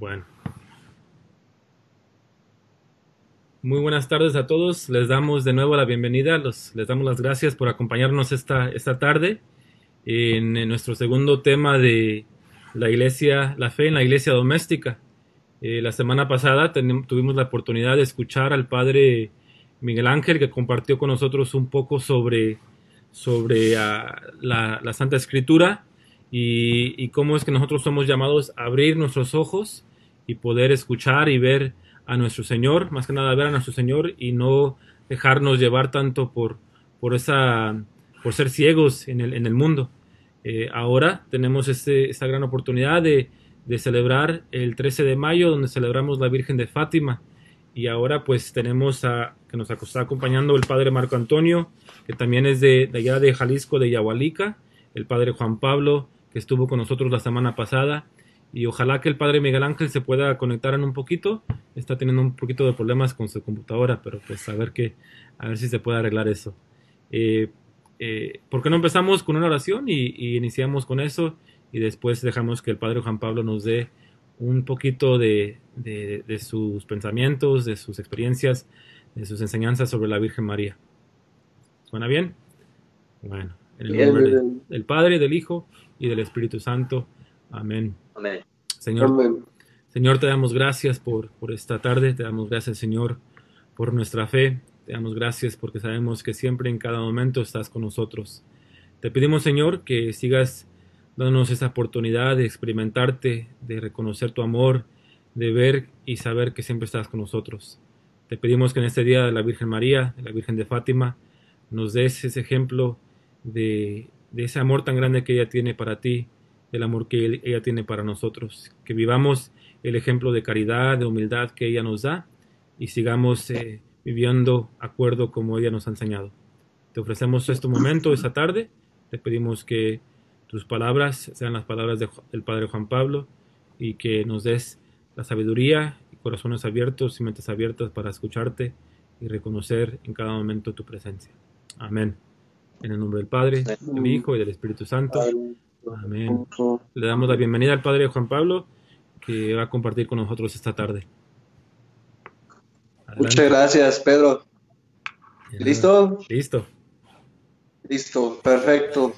Bueno, muy buenas tardes a todos. Les damos de nuevo la bienvenida. Les damos las gracias por acompañarnos esta tarde en nuestro segundo tema de la iglesia, la fe en la iglesia doméstica. La semana pasada tuvimos la oportunidad de escuchar al padre Miguel Ángel, que compartió con nosotros un poco sobre la Santa Escritura y cómo es que nosotros somos llamados a abrir nuestros ojos y poder escuchar y ver a nuestro Señor, más que nada ver a nuestro Señor y no dejarnos llevar tanto por ser ciegos en el mundo. Ahora tenemos esta gran oportunidad de celebrar el 13 de mayo, donde celebramos la Virgen de Fátima. Y ahora pues tenemos que nos está acompañando el padre Marco Antonio, que también es de allá de Jalisco, de Yahualica, el padre Juan Pablo, que estuvo con nosotros la semana pasada, y ojalá que el padre Miguel Ángel se pueda conectar en un poquito. Está teniendo un poquito de problemas con su computadora, pero pues a ver si se puede arreglar eso. ¿Por qué no empezamos con una oración y iniciamos con eso y después dejamos que el padre Juan Pablo nos dé un poquito de sus pensamientos, de sus experiencias, de sus enseñanzas sobre la Virgen María? ¿Suena bien? Bueno, en el nombre del Padre, del Hijo y del Espíritu Santo. Amén. Amén. Señor, Amén. Señor, te damos gracias por esta tarde, te damos gracias, Señor, por nuestra fe, te damos gracias porque sabemos que siempre en cada momento estás con nosotros. Te pedimos, Señor, que sigas dándonos esa oportunidad de experimentarte, de reconocer tu amor, de ver y saber que siempre estás con nosotros. Te pedimos que en este día de la Virgen María, de la Virgen de Fátima, nos des ese ejemplo de ese amor tan grande que ella tiene para ti, del amor que ella tiene para nosotros. Que vivamos el ejemplo de caridad, de humildad que ella nos da y sigamos viviendo acuerdo como ella nos ha enseñado. Te ofrecemos este momento, esta tarde. Te pedimos que tus palabras sean las palabras del Padre Juan Pablo y que nos des la sabiduría y corazones abiertos y mentes abiertas para escucharte y reconocer en cada momento tu presencia. Amén. En el nombre del Padre, del Hijo y del Espíritu Santo. Amén. Le damos la bienvenida al Padre Juan Pablo, que va a compartir con nosotros esta tarde. Adelante. Muchas gracias, Pedro. ¿Listo? Listo. Listo, perfecto.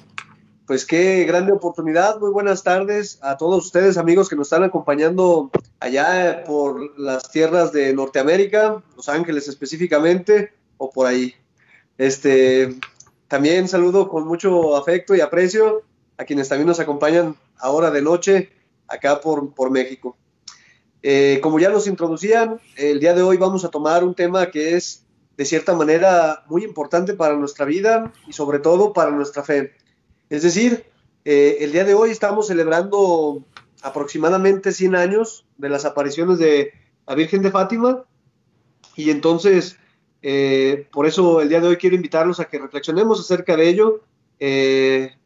Pues qué grande oportunidad. Muy buenas tardes a todos ustedes, amigos que nos están acompañando allá por las tierras de Norteamérica, Los Ángeles específicamente, o por ahí. También saludo con mucho afecto y aprecio a quienes también nos acompañan ahora de noche acá por México. Como ya nos introducían, el día de hoy vamos a tomar un tema que es de cierta manera muy importante para nuestra vida y sobre todo para nuestra fe. Es decir, el día de hoy estamos celebrando aproximadamente 100 años de las apariciones de la Virgen de Fátima y entonces por eso el día de hoy quiero invitarlos a que reflexionemos acerca de ello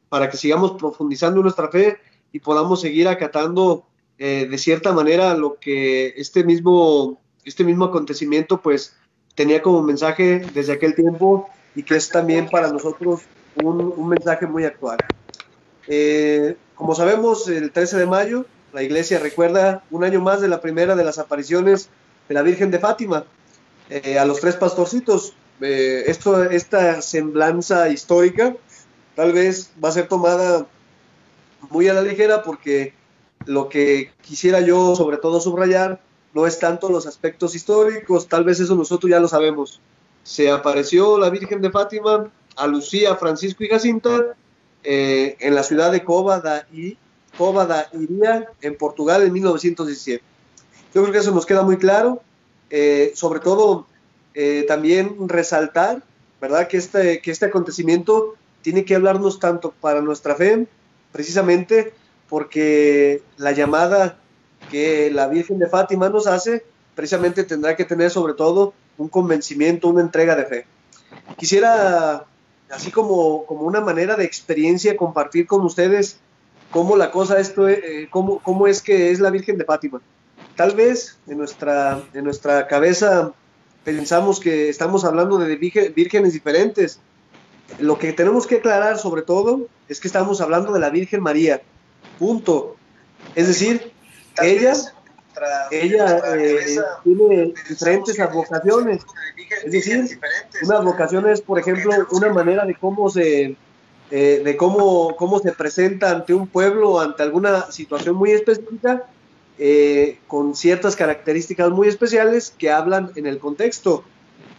para que sigamos profundizando nuestra fe y podamos seguir acatando de cierta manera lo que este mismo acontecimiento pues tenía como mensaje desde aquel tiempo y que es también para nosotros un mensaje muy actual. Como sabemos, el 13 de mayo la iglesia recuerda un año más de la primera de las apariciones de la Virgen de Fátima a los tres pastorcitos. Esta semblanza histórica tal vez va a ser tomada muy a la ligera porque lo que quisiera yo sobre todo subrayar no es tanto los aspectos históricos, tal vez eso nosotros ya lo sabemos. Se apareció la Virgen de Fátima a Lucía, Francisco y Jacinta en la ciudad de Cova da Iria, en Portugal, en 1917. Yo creo que eso nos queda muy claro, sobre todo también resaltar, ¿verdad?, que este acontecimiento tiene que hablarnos tanto para nuestra fe, precisamente porque la llamada que la Virgen de Fátima nos hace, precisamente tendrá que tener sobre todo un convencimiento, una entrega de fe. Quisiera, así como una manera de experiencia, compartir con ustedes cómo la cosa cómo es que es la Virgen de Fátima. Tal vez en nuestra cabeza pensamos que estamos hablando de vírgenes diferentes. Lo que tenemos que aclarar sobre todo es que estamos hablando de la Virgen María, punto. Es decir, ella ella tiene diferentes advocaciones, es decir, una advocación es, por ejemplo, una manera de cómo cómo se presenta ante un pueblo, ante alguna situación muy específica, con ciertas características muy especiales que hablan en el contexto.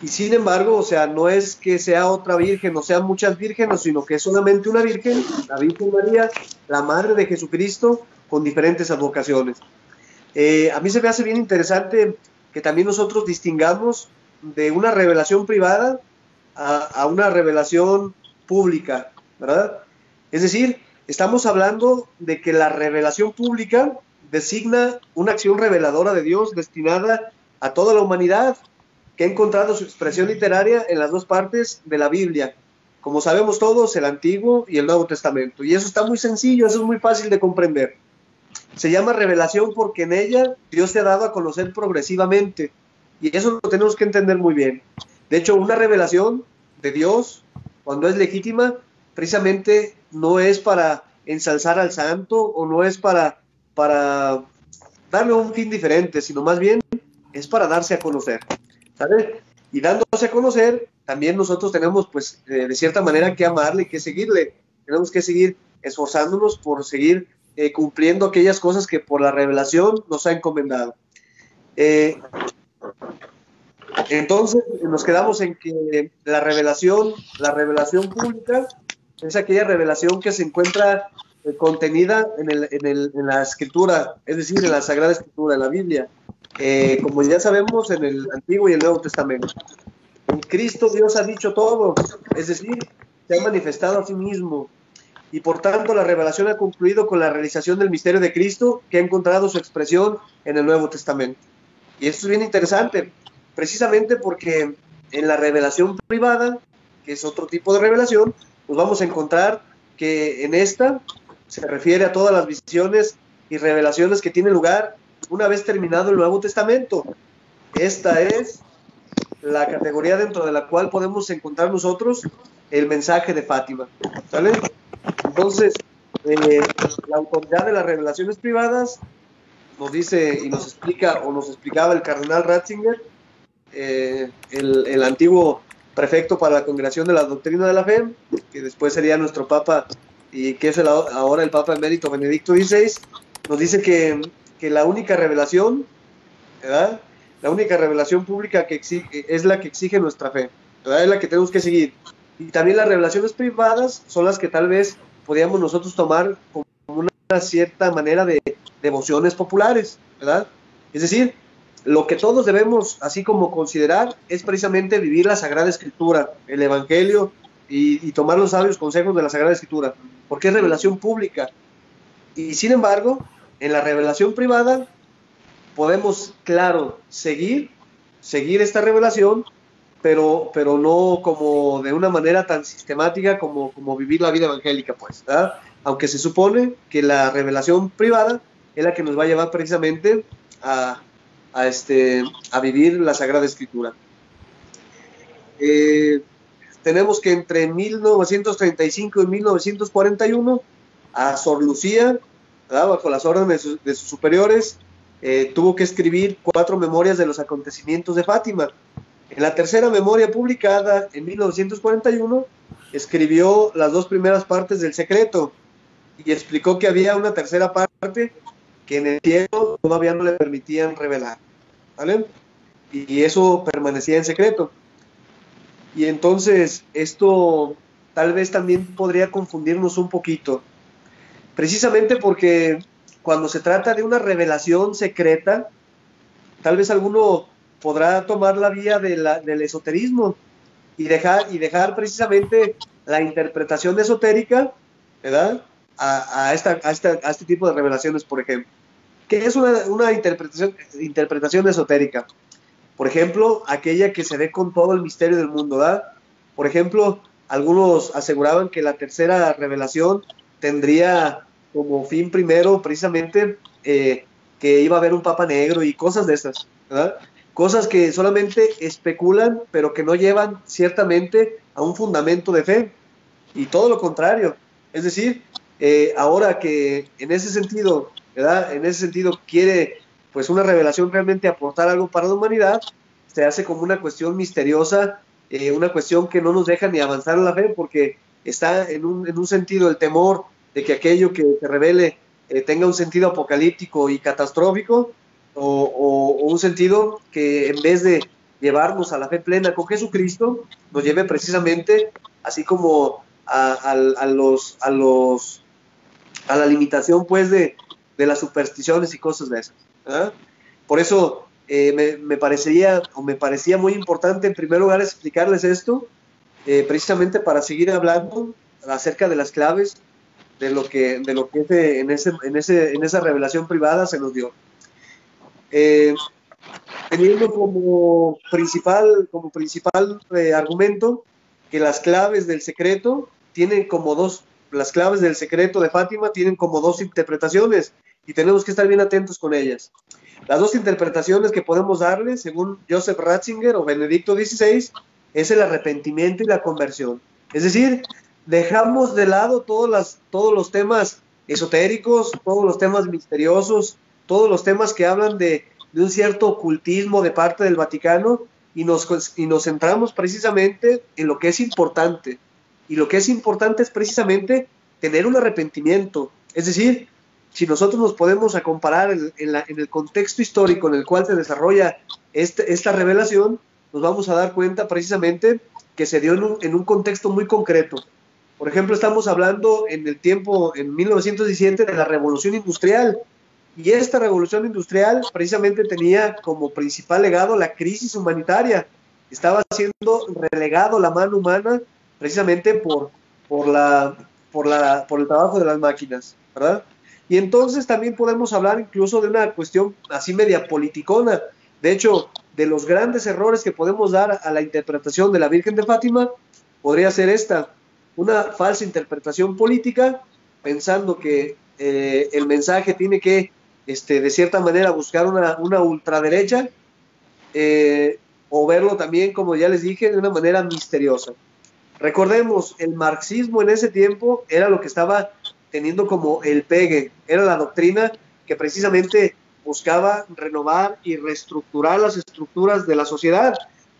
Y sin embargo, o sea, no es que sea otra virgen o sean muchas vírgenes, sino que es solamente una virgen, la Virgen María, la Madre de Jesucristo, con diferentes advocaciones. A mí se me hace bien interesante que también nosotros distingamos de una revelación privada a una revelación pública, ¿verdad? Es decir, estamos hablando de que la revelación pública designa una acción reveladora de Dios destinada a toda la humanidad, que ha encontrado su expresión literaria en las dos partes de la Biblia. Como sabemos todos, el Antiguo y el Nuevo Testamento. Y eso está muy sencillo, eso es muy fácil de comprender. Se llama revelación porque en ella Dios se ha dado a conocer progresivamente. Y eso lo tenemos que entender muy bien. De hecho, una revelación de Dios, cuando es legítima, precisamente no es para ensalzar al santo o no es para darle un fin diferente, sino más bien es para darse a conocer. ¿Sabes? Y dándose a conocer, también nosotros tenemos, pues, de cierta manera que amarle y que seguirle. Tenemos que seguir esforzándonos por seguir cumpliendo aquellas cosas que por la revelación nos ha encomendado. Entonces, nos quedamos en que la revelación pública es aquella revelación que se encuentra contenida en la Escritura, es decir, en la Sagrada Escritura, en la Biblia. Como ya sabemos, en el Antiguo y el Nuevo Testamento. En Cristo Dios ha dicho todo, es decir, se ha manifestado a sí mismo, y por tanto la revelación ha concluido con la realización del misterio de Cristo, que ha encontrado su expresión en el Nuevo Testamento. Y esto es bien interesante, precisamente porque en la revelación privada, que es otro tipo de revelación, pues vamos a encontrar que en esta se refiere a todas las visiones y revelaciones que tienen lugar una vez terminado el Nuevo Testamento. Esta es la categoría dentro de la cual podemos encontrar nosotros el mensaje de Fátima, ¿sale? Entonces, la autoridad de las revelaciones privadas nos dice y nos explica, o nos explicaba el cardenal Ratzinger, el antiguo prefecto para la Congregación de la Doctrina de la Fe, que después sería nuestro Papa y que es ahora el Papa Emérito Benedicto XVI, nos dice que la única revelación, ¿verdad? La única revelación pública que es la que exige nuestra fe, ¿verdad? Es la que tenemos que seguir. Y también las revelaciones privadas son las que tal vez podríamos nosotros tomar como una cierta manera de devociones populares, ¿verdad? Es decir, lo que todos debemos así como considerar es precisamente vivir la Sagrada Escritura, el Evangelio y tomar los sabios consejos de la Sagrada Escritura, porque es revelación pública. Y sin embargo, en la revelación privada podemos, claro, seguir esta revelación, pero no como de una manera tan sistemática como vivir la vida evangélica, pues, ¿verdad? Aunque se supone que la revelación privada es la que nos va a llevar precisamente a vivir la Sagrada Escritura. Tenemos que entre 1935 y 1941 a Sor Lucía, ¿verdad? Bajo las órdenes de sus superiores, tuvo que escribir 4 memorias de los acontecimientos de Fátima. En la tercera memoria publicada en 1941 escribió las 2 primeras partes del secreto y explicó que había una tercera parte que en el cielo todavía no le permitían revelar, ¿vale? Y eso permanecía en secreto. Y entonces esto tal vez también podría confundirnos un poquito, precisamente porque cuando se trata de una revelación secreta, tal vez alguno podrá tomar la vía del esoterismo y dejar precisamente la interpretación esotérica, ¿verdad? A este tipo de revelaciones, por ejemplo. ¿Qué es una interpretación esotérica? Por ejemplo, aquella que se ve con todo el misterio del mundo, ¿verdad? Por ejemplo, algunos aseguraban que la tercera revelación tendría como fin primero precisamente que iba a haber un papa negro y cosas de esas, ¿verdad? Cosas que solamente especulan, pero que no llevan ciertamente a un fundamento de fe, y todo lo contrario. Es decir, ahora que en ese sentido, ¿verdad? En ese sentido quiere pues una revelación realmente aportar algo para la humanidad, se hace como una cuestión misteriosa, una cuestión que no nos deja ni avanzar en la fe, porque está en un sentido el temor de que aquello que se revele tenga un sentido apocalíptico y catastrófico, o un sentido que en vez de llevarnos a la fe plena con Jesucristo, nos lleve precisamente, así como a la limitación pues de las supersticiones y cosas de esas. ¿Ah? Por eso me parecía muy importante en primer lugar explicarles esto, precisamente para seguir hablando acerca de las claves de lo que en esa revelación privada se nos dio. Teniendo como principal argumento que las claves del secreto tienen como dos, las claves del secreto de Fátima tienen como dos interpretaciones y tenemos que estar bien atentos con ellas. Las dos interpretaciones que podemos darle, según Joseph Ratzinger o Benedicto XVI, es el arrepentimiento y la conversión. Es decir, dejamos de lado todos los temas esotéricos, todos los temas misteriosos, todos los temas que hablan de un cierto ocultismo de parte del Vaticano y nos centramos precisamente en lo que es importante. Y lo que es importante es precisamente tener un arrepentimiento. Es decir, si nosotros nos podemos a comparar en el contexto histórico en el cual se desarrolla esta revelación, nos vamos a dar cuenta precisamente que se dio en un contexto muy concreto. Por ejemplo, estamos hablando en 1917, de la Revolución Industrial, y esta revolución industrial precisamente tenía como principal legado la crisis humanitaria. Estaba siendo relegado la mano humana precisamente por el trabajo de las máquinas, ¿verdad? Y entonces también podemos hablar incluso de una cuestión así media politicona. De hecho, de los grandes errores que podemos dar a la interpretación de la Virgen de Fátima, podría ser esta: una falsa interpretación política, pensando que el mensaje tiene que de cierta manera buscar una ultraderecha, o verlo también, como ya les dije, de una manera misteriosa. Recordemos, el marxismo en ese tiempo era lo que estaba teniendo como el pegue, era la doctrina que precisamente buscaba renovar y reestructurar las estructuras de la sociedad.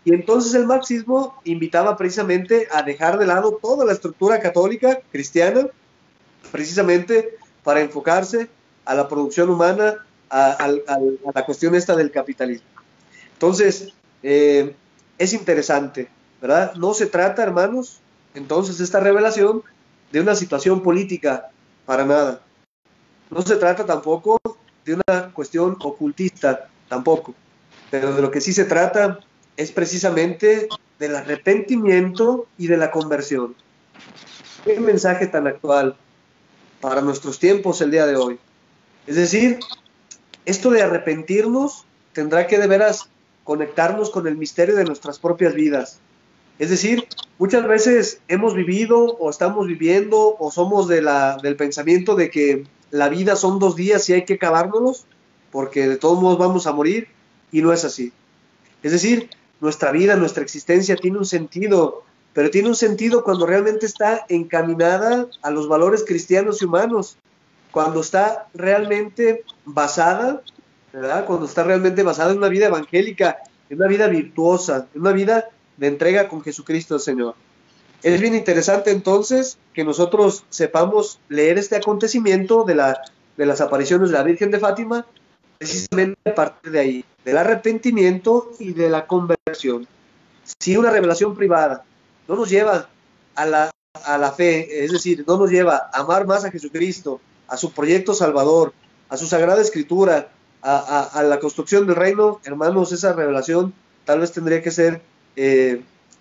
Y entonces el marxismo invitaba precisamente a dejar de lado toda la estructura católica cristiana, precisamente para enfocarse a la producción humana, a la cuestión esta del capitalismo. Entonces, es interesante, ¿verdad? No se trata, hermanos, entonces esta revelación de una situación política, para nada. No se trata tampoco de una cuestión ocultista, tampoco. Pero de lo que sí se trata es precisamente del arrepentimiento y de la conversión. Qué mensaje tan actual para nuestros tiempos el día de hoy. Es decir, esto de arrepentirnos tendrá que de veras conectarnos con el misterio de nuestras propias vidas. Es decir, muchas veces hemos vivido o estamos viviendo o somos del pensamiento de que la vida son 2 días y hay que acabárnoslos porque de todos modos vamos a morir, y no es así. Es decir, nuestra vida, nuestra existencia tiene un sentido, pero tiene un sentido cuando realmente está encaminada a los valores cristianos y humanos, cuando está realmente basada, ¿verdad? Cuando está realmente basada en una vida evangélica, en una vida virtuosa, en una vida de entrega con Jesucristo el Señor. Es bien interesante entonces que nosotros sepamos leer este acontecimiento de las apariciones de la Virgen de Fátima, precisamente a partir de ahí, del arrepentimiento y de la conversión. Si una revelación privada no nos lleva a la fe, es decir, no nos lleva a amar más a Jesucristo, a su proyecto salvador, a su Sagrada Escritura, a la construcción del reino, hermanos, esa revelación tal vez tendría que ser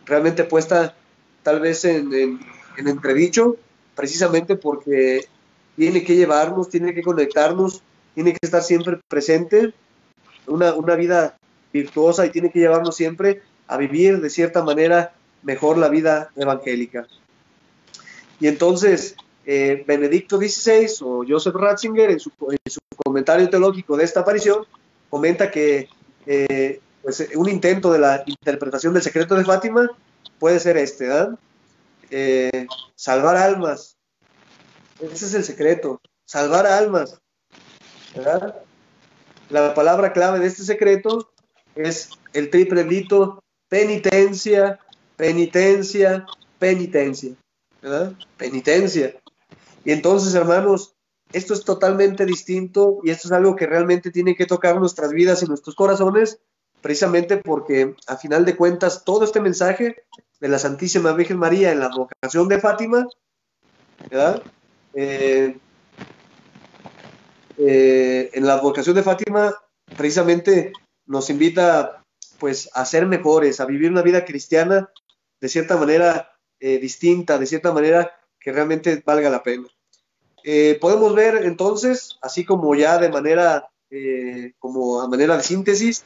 realmente puesta tal vez en entredicho, precisamente porque tiene que llevarnos, tiene que conectarnos, tiene que estar siempre presente, una vida virtuosa, y tiene que llevarnos siempre a vivir de cierta manera mejor la vida evangélica. Y entonces, Benedicto XVI o Joseph Ratzinger, en su comentario teológico de esta aparición, comenta que pues, un intento de la interpretación del secreto de Fátima puede ser ¿verdad? Salvar almas. Ese es el secreto, salvar almas, ¿verdad? la palabra clave de este secreto es el triple grito: penitencia, penitencia, penitencia, ¿verdad? Penitencia. Y entonces, hermanos, esto es totalmente distinto y esto es algo que realmente tiene que tocar nuestras vidas y nuestros corazones, precisamente porque, a final de cuentas, todo este mensaje de la Santísima Virgen María en la advocación de Fátima, ¿verdad? Eh, en la advocación de Fátima, precisamente nos invita, pues, a ser mejores, a vivir una vida cristiana de cierta manera distinta, de cierta manera que realmente valga la pena. Podemos ver entonces, así como ya de manera, como a manera de síntesis,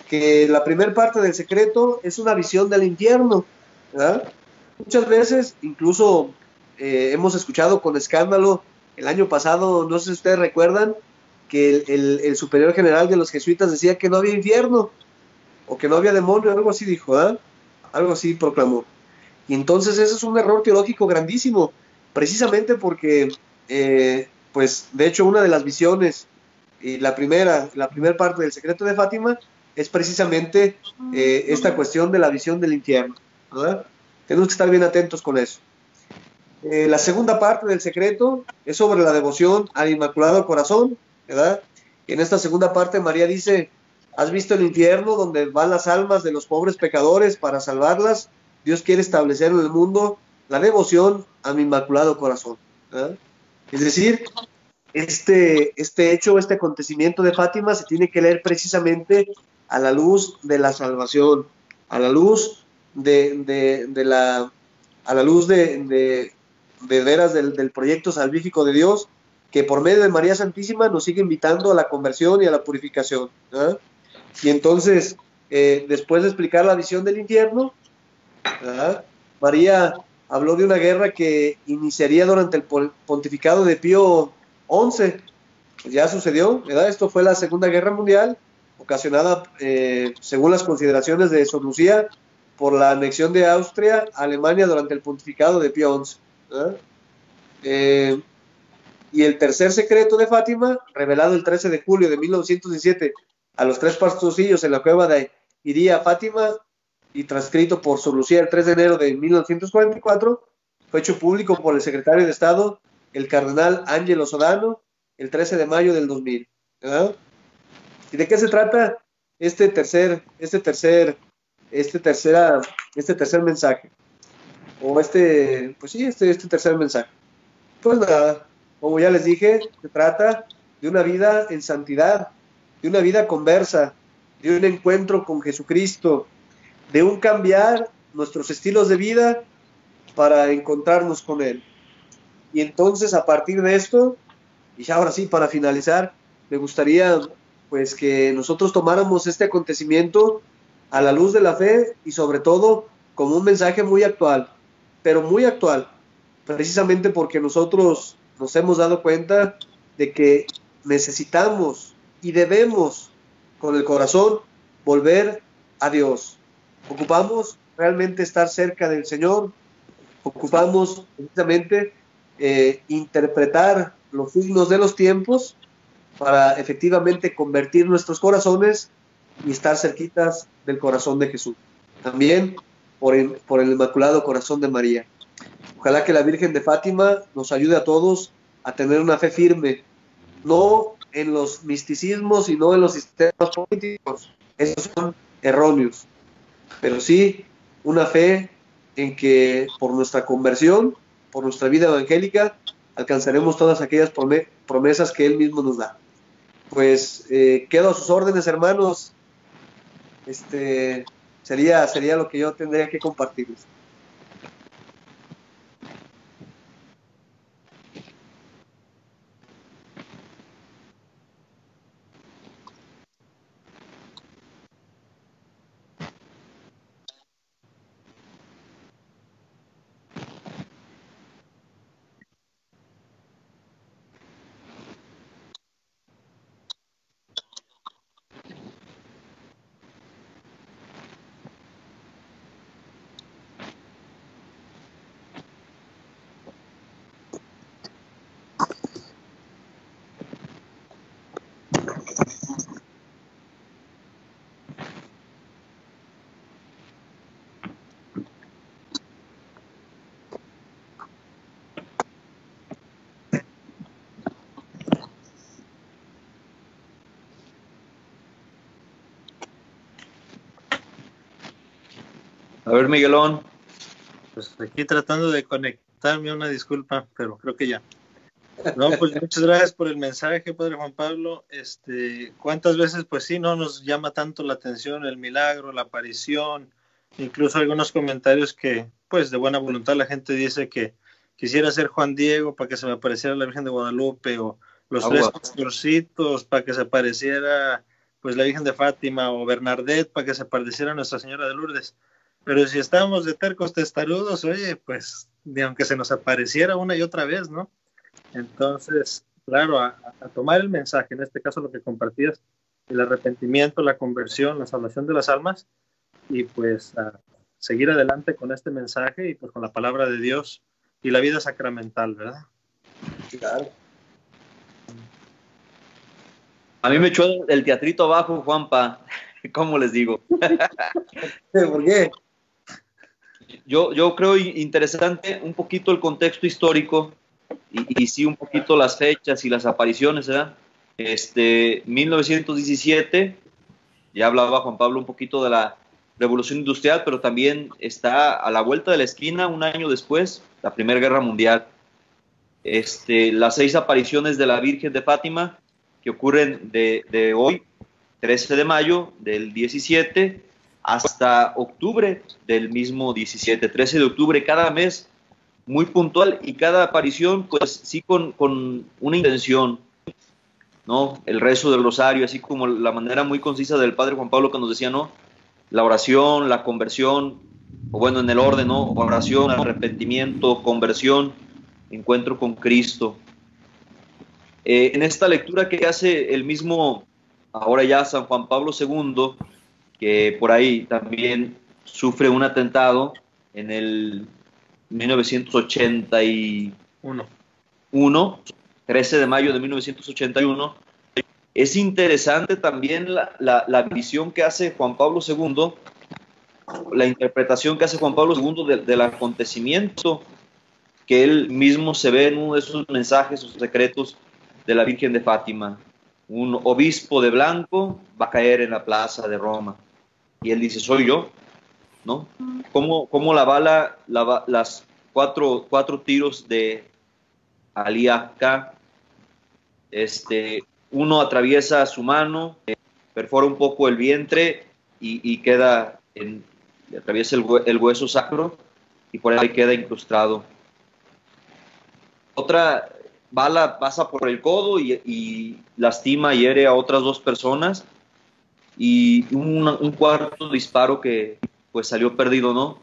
que la primera parte del secreto es una visión del infierno, ¿verdad? Muchas veces, incluso hemos escuchado con escándalo el año pasado, no sé si ustedes recuerdan, que el superior general de los jesuitas decía que no había infierno o que no había demonio, algo así dijo, ¿eh? Algo así proclamó. Y entonces ese es un error teológico grandísimo, precisamente porque, pues, de hecho, una de las visiones, y la primera parte del secreto de Fátima, es precisamente esta cuestión de la visión del infierno, ¿verdad? Tenemos que estar bien atentos con eso. La segunda parte del secreto es sobre la devoción al Inmaculado Corazón, ¿verdad? En esta segunda parte María dice: ¿has visto el infierno donde van las almas de los pobres pecadores para salvarlas? Dios quiere establecer en el mundo la devoción a mi Inmaculado Corazón, ¿verdad? Es decir, este hecho, este acontecimiento de Fátima se tiene que leer precisamente a la luz de la salvación, a la luz de la, a la luz de veras del proyecto salvífico de Dios, que por medio de María Santísima nos sigue invitando a la conversión y a la purificación, ¿verdad? Y entonces, después de explicar la visión del infierno, ¿verdad? María habló de una guerra que iniciaría durante el pontificado de Pío XI. Pues ya sucedió, ¿verdad? Esto fue la Segunda Guerra Mundial, ocasionada, según las consideraciones de Sor Lucía, por la anexión de Austria a Alemania durante el pontificado de Pío XI, ¿verdad? Eh, y el tercer secreto de Fátima, revelado el 13 de julio de 1917 a los tres pastorcillos en la cueva de Iría Fátima y transcrito por Sor Lucía el 3 de enero de 1944, fue hecho público por el secretario de Estado, el cardenal Angelo Sodano, el 13 de mayo del 2000. ¿Verdad? ¿Y de qué se trata este tercer mensaje? O pues sí, este tercer mensaje. Pues nada, como ya les dije, se trata de una vida en santidad, de una vida conversa, de un encuentro con Jesucristo, de un cambiar nuestros estilos de vida para encontrarnos con Él. Y entonces, a partir de esto, y ahora sí, para finalizar, me gustaría pues que nosotros tomáramos este acontecimiento a la luz de la fe y sobre todo como un mensaje muy actual, pero muy actual, precisamente porque nosotros nos hemos dado cuenta de que necesitamos y debemos con el corazón volver a Dios. Ocupamos realmente estar cerca del Señor, ocupamos precisamente interpretar los signos de los tiempos para efectivamente convertir nuestros corazones y estar cerquitas del corazón de Jesús. También por el Inmaculado Corazón de María. Ojalá que la Virgen de Fátima nos ayude a todos a tener una fe firme, no en los misticismos y no en los sistemas políticos, esos son erróneos, pero sí una fe en que por nuestra conversión, por nuestra vida evangélica, alcanzaremos todas aquellas promesas que Él mismo nos da. Pues quedo a sus órdenes, hermanos. Sería lo que yo tendría que compartirles. ver, Miguelón. Pues aquí tratando de conectarme, una disculpa, pero creo que ya. No, pues muchas gracias por el mensaje, Padre Juan Pablo. ¿Cuántas veces, pues sí, no nos llama tanto la atención el milagro, la aparición, incluso algunos comentarios que, pues de buena voluntad, la gente dice que quisiera ser Juan Diego para que se me apareciera la Virgen de Guadalupe, o los tres pastorcitos para que se apareciera, pues la Virgen de Fátima, o Bernadette para que se pareciera a Nuestra Señora de Lourdes. Pero si estamos de tercos testarudos, oye, pues ni aunque se nos apareciera una y otra vez, ¿no? Entonces, claro, a tomar el mensaje, en este caso lo que compartías, el arrepentimiento, la conversión, la salvación de las almas, y pues a seguir adelante con este mensaje y pues con la palabra de Dios y la vida sacramental, ¿verdad? Claro. A mí me echó el teatrito abajo, Juanpa. ¿Cómo les digo? ¿Por qué? Yo creo interesante un poquito el contexto histórico y sí un poquito las fechas y las apariciones, ¿verdad? 1917, ya hablaba Juan Pablo un poquito de la Revolución Industrial, pero también está a la vuelta de la esquina, un año después, la Primera Guerra Mundial. Las 6 apariciones de la Virgen de Fátima, que ocurren de hoy, 13 de mayo del 17, hasta octubre del mismo 17, 13 de octubre, cada mes, muy puntual, y cada aparición, pues sí con una intención, ¿no? El rezo del rosario, así como la manera muy concisa del Padre Juan Pablo que nos decía, ¿no? La oración, la conversión, o bueno, en el orden, ¿no? Oración, arrepentimiento, conversión, encuentro con Cristo. En esta lectura que hace el mismo, ahora ya San Juan Pablo II, que por ahí también sufre un atentado en el 1981, 13 de mayo de 1981, es interesante también la visión que hace Juan Pablo II, la interpretación que hace Juan Pablo II del acontecimiento, que él mismo se ve en uno de esos mensajes, sus secretos de la Virgen de Fátima. Un obispo de blanco va a caer en la plaza de Roma. Y él dice, soy yo, ¿no? Como la bala, las cuatro tiros de Ali Akka, uno atraviesa su mano, perfora un poco el vientre y queda, atraviesa el hueso sacro y por ahí queda incrustado. Otra bala pasa por el codo y lastima y hiere a otras 2 personas, y un cuarto disparo que pues salió perdido, ¿no?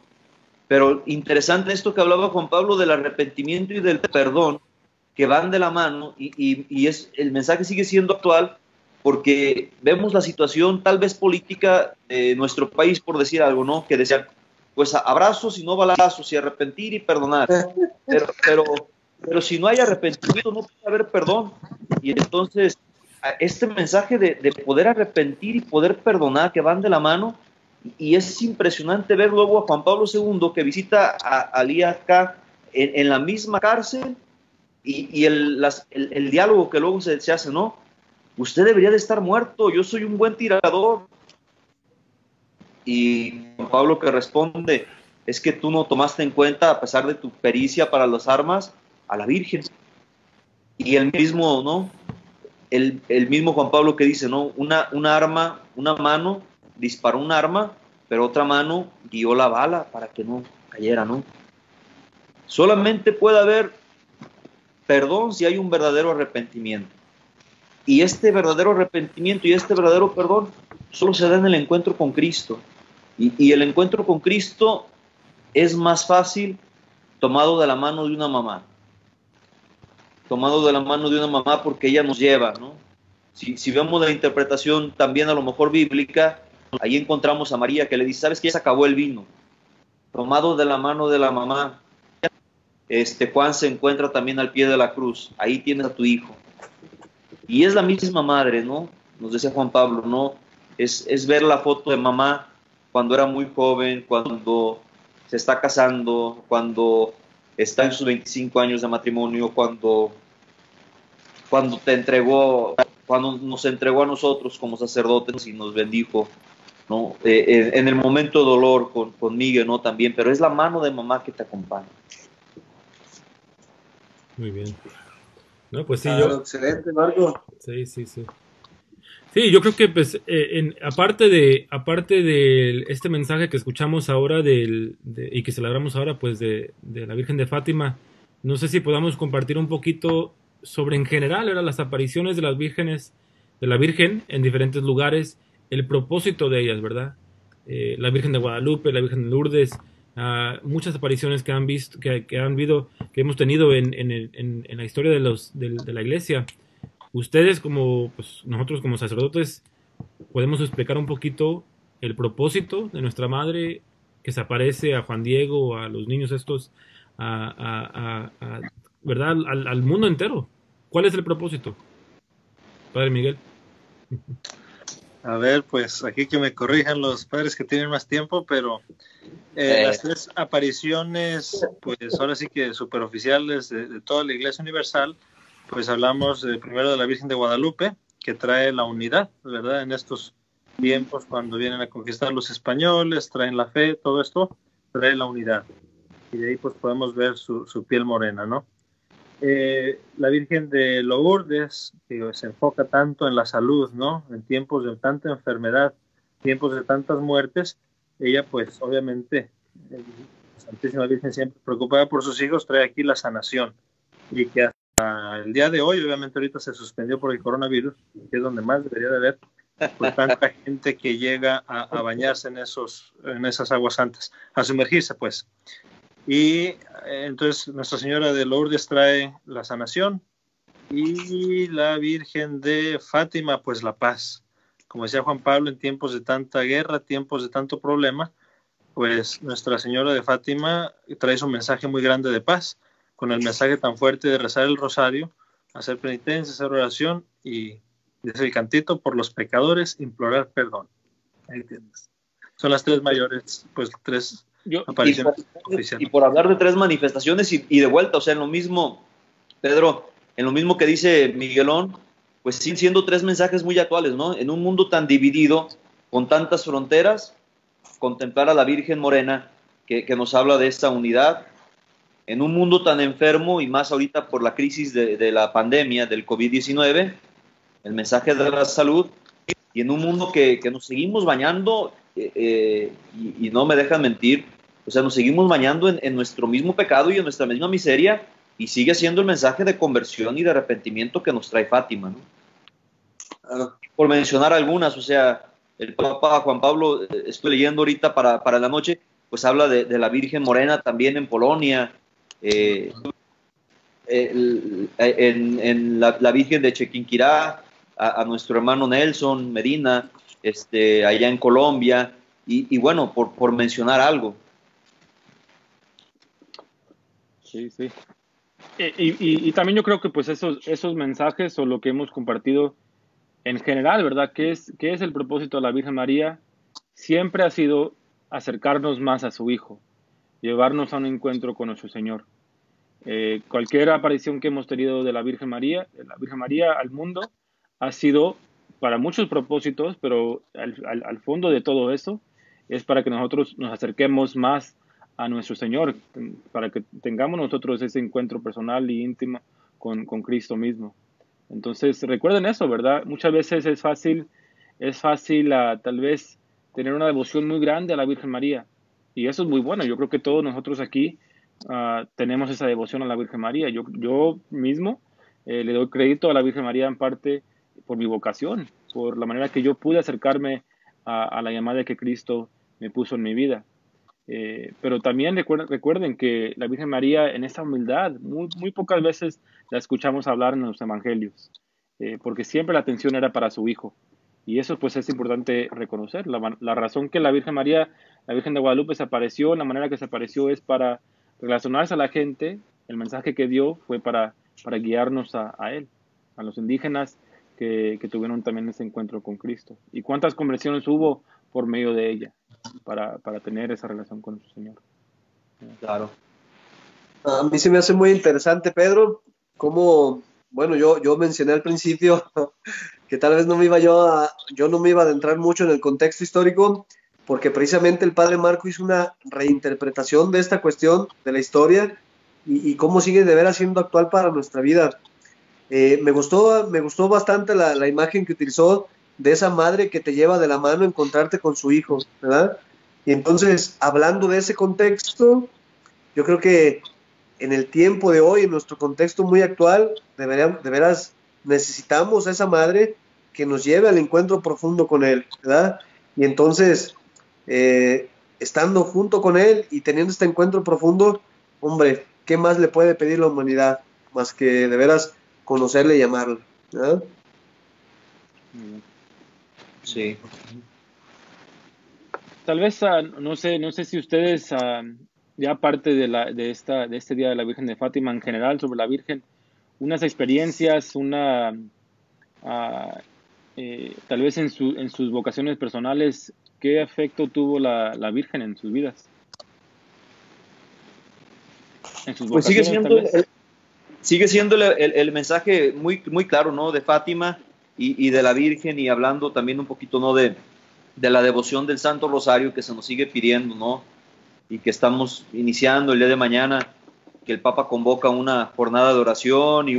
Pero interesante esto que hablaba Juan Pablo del arrepentimiento y del perdón, que van de la mano, y el mensaje sigue siendo actual, porque vemos la situación tal vez política de nuestro país, por decir algo, ¿no? Que decían, pues abrazos y no balazos, y arrepentir y perdonar, pero si no hay arrepentimiento no puede haber perdón. Y entonces este mensaje de poder arrepentir y poder perdonar, que van de la mano, y es impresionante ver luego a Juan Pablo II que visita a Ali Akka en la misma cárcel, y el diálogo que luego se hace, ¿no? Usted debería de estar muerto, yo soy un buen tirador. Y Juan Pablo que responde, es que tú no tomaste en cuenta, a pesar de tu pericia para las armas, a la Virgen. Y el mismo, ¿no? El mismo Juan Pablo que dice, ¿no? Una mano disparó un arma, pero otra mano guió la bala para que no cayera, ¿no? Solamente puede haber perdón si hay un verdadero arrepentimiento. Y este verdadero arrepentimiento y este verdadero perdón solo se da en el encuentro con Cristo. Y el encuentro con Cristo es más fácil tomado de la mano de una mamá. Tomado de la mano de una mamá, porque ella nos lleva, ¿no? Si vemos la interpretación también a lo mejor bíblica, ahí encontramos a María que le dice, ¿sabes qué? Ya se acabó el vino. Tomado de la mano de la mamá. Juan se encuentra también al pie de la cruz. Ahí tienes a tu hijo. Y es la misma madre, ¿no? Nos decía Juan Pablo, ¿no? Es ver la foto de mamá cuando era muy joven, cuando se está casando, cuando está en sus 25 años de matrimonio, cuando nos entregó a nosotros como sacerdotes y nos bendijo ¿no? En el momento de dolor con Miguel, ¿no? También, pero es la mano de mamá que te acompaña. Muy bien. No, pues sí, Claro, excelente, Marco. Sí, sí, sí. Sí, yo creo que pues aparte de este mensaje que escuchamos ahora y que celebramos ahora pues de la Virgen de Fátima, no sé si podamos compartir un poquito sobre en general, ¿verdad? Las apariciones de las vírgenes, de la Virgen en diferentes lugares, el propósito de ellas, ¿verdad? La Virgen de Guadalupe, la Virgen de Lourdes, muchas apariciones que han visto, que han habido, que hemos tenido en la historia de la Iglesia. Ustedes como, pues nosotros como sacerdotes, podemos explicar un poquito el propósito de nuestra madre que se aparece a Juan Diego, a los niños estos, ¿verdad? Al mundo entero. ¿Cuál es el propósito, Padre Miguel? A ver, pues aquí que me corrijan los padres que tienen más tiempo, pero las tres apariciones, pues ahora sí que superoficiales de toda la Iglesia Universal, pues hablamos primero de la Virgen de Guadalupe, que trae la unidad, ¿verdad? En estos tiempos cuando vienen a conquistar los españoles, traen la fe, todo esto trae la unidad. Y de ahí pues podemos ver su piel morena, ¿no? La Virgen de Lourdes, que se enfoca tanto en la salud, ¿no? En tiempos de tanta enfermedad, tiempos de tantas muertes, ella pues obviamente, la Santísima Virgen siempre preocupada por sus hijos, trae aquí la sanación. Y que hasta el día de hoy, obviamente ahorita se suspendió por el coronavirus, que es donde más debería de haber, pues tanta gente que llega a bañarse en esas aguas santas, a sumergirse pues. Y entonces Nuestra Señora de Lourdes trae la sanación y la Virgen de Fátima pues la paz. Como decía Juan Pablo, en tiempos de tanta guerra, tiempos de tanto problema, pues Nuestra Señora de Fátima trae un mensaje muy grande de paz, con el mensaje tan fuerte de rezar el rosario, hacer penitencia, hacer oración y dice el cantito, por los pecadores implorar perdón. Ahí tienes. Son las tres mayores, pues tres apariciones oficiales. Y por hablar de tres manifestaciones y de vuelta, o sea, en lo mismo, Pedro, en lo mismo que dice Miguelón, pues siguen siendo tres mensajes muy actuales, ¿no? En un mundo tan dividido, con tantas fronteras, contemplar a la Virgen Morena, que nos habla de esta unidad, en un mundo tan enfermo y más ahorita por la crisis de la pandemia del COVID-19, el mensaje de la salud, y en un mundo que nos seguimos bañando, y no me dejan mentir, o sea, nos seguimos bañando en nuestro mismo pecado y en nuestra misma miseria, y sigue siendo el mensaje de conversión y de arrepentimiento que nos trae Fátima, ¿no? Por mencionar algunas, o sea, el Papa Juan Pablo, estoy leyendo ahorita para la noche, pues habla de la Virgen Morena también en Polonia, en la Virgen de Chiquinquirá, a nuestro hermano Nelson Medina, allá en Colombia, y bueno, por mencionar algo. Sí, sí. Y también yo creo que pues esos mensajes o lo que hemos compartido en general, ¿verdad? ¿Qué es el propósito de la Virgen María? Siempre ha sido acercarnos más a su Hijo, llevarnos a un encuentro con nuestro Señor. Cualquier aparición que hemos tenido de la Virgen María al mundo ha sido para muchos propósitos, pero al fondo de todo eso es para que nosotros nos acerquemos más a nuestro Señor, para que tengamos nosotros ese encuentro personal y íntimo con Cristo mismo. Entonces recuerden eso, ¿verdad? Muchas veces es fácil tal vez tener una devoción muy grande a la Virgen María, y eso es muy bueno. Yo creo que todos nosotros aquí tenemos esa devoción a la Virgen María. Yo mismo le doy crédito a la Virgen María en parte por mi vocación, por la manera que yo pude acercarme a la llamada que Cristo me puso en mi vida. Pero también recuerden que la Virgen María en esa humildad, muy pocas veces la escuchamos hablar en los evangelios, porque siempre la atención era para su Hijo. Y eso pues es importante reconocer. La razón que la Virgen María, la Virgen de Guadalupe se apareció, la manera que se apareció es para relacionarse a la gente. El mensaje que dio fue para guiarnos a Él, a los indígenas que tuvieron también ese encuentro con Cristo. ¿Y cuántas conversiones hubo por medio de ella para tener esa relación con su Señor? Claro. A mí se me hace muy interesante, Pedro, cómo, bueno, yo mencioné al principio que tal vez yo no me iba a adentrar mucho en el contexto histórico, porque precisamente el padre Marco hizo una reinterpretación de esta cuestión de la historia y cómo sigue de veras siendo actual para nuestra vida. Me gustó bastante la imagen que utilizó de esa madre que te lleva de la mano a encontrarte con su hijo, ¿verdad? Y entonces, hablando de ese contexto, yo creo que en el tiempo de hoy, en nuestro contexto muy actual, de veras necesitamos a esa madre que nos lleve al encuentro profundo con Él, ¿verdad? Y entonces, estando junto con Él y teniendo este encuentro profundo, hombre, ¿qué más le puede pedir la humanidad más que de veras conocerle y amarle, ¿verdad? Sí. Tal vez, no sé si ustedes, ya aparte de este Día de la Virgen de Fátima en general, sobre la Virgen, unas experiencias, tal vez en sus vocaciones personales, ¿qué efecto tuvo la Virgen en sus vidas? En sus Pues sigue vocaciones, tal siendo vez. sigue siendo el mensaje muy, muy claro, ¿no? De Fátima y de la Virgen, y hablando también un poquito, ¿no? De la devoción del Santo Rosario que se nos sigue pidiendo, ¿no? Y que estamos iniciando el día de mañana, que el Papa convoca una jornada de oración y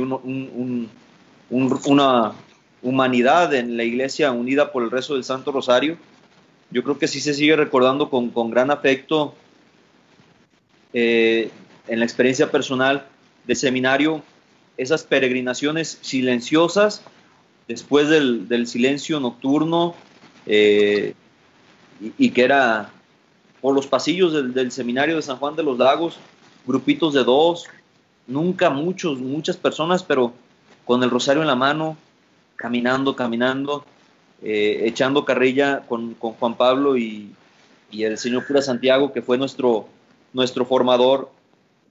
una humanidad en la Iglesia unida por el rezo del Santo Rosario. Yo creo que sí se sigue recordando con gran afecto, en la experiencia personal de seminario, esas peregrinaciones silenciosas después del silencio nocturno, y que era por los pasillos del seminario de San Juan de los Lagos, grupitos de 2, nunca muchas personas, pero con el rosario en la mano, caminando, echando carrilla con Juan Pablo y el señor cura Santiago, que fue nuestro formador,